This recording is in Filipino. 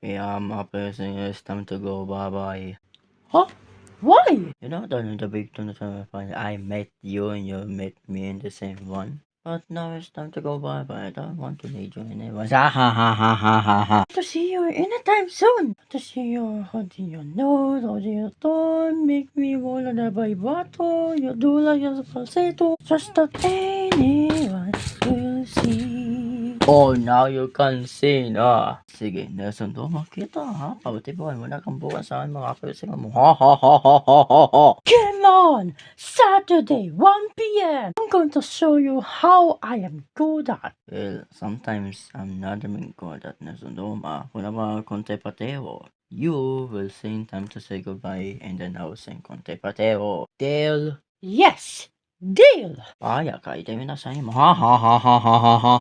Okay, person, it's time to go. Bye-bye. Huh? Why? You know, the big thing that I met you and you met me in the same one. But now it's time to go. Bye-bye. I don't want to need you anymore. Ha ha ha ha ha ha ha. To see you anytime soon. To see you holding your nose, holding your tongue, make me roll on the vibrato, you do like a falsetto, just that anyone will see. Oh, now you can see na. Sige, nasundo mo kita ha. Pagtipuan mo na kang bukas sa akin mga kapisingan mo. Ha ha ha ha ha ha ha. Come on! Saturday, 1 p.m. I'm going to show you how I am good at. Well, sometimes I'm not even good at nasundo ma. Kung naman konti patero. You will sing time to say goodbye and then I will sing konti patero. Deal. Yes, deal! Kaya, kaitay mo na sa mo. Ha ha ha ha ha ha ha.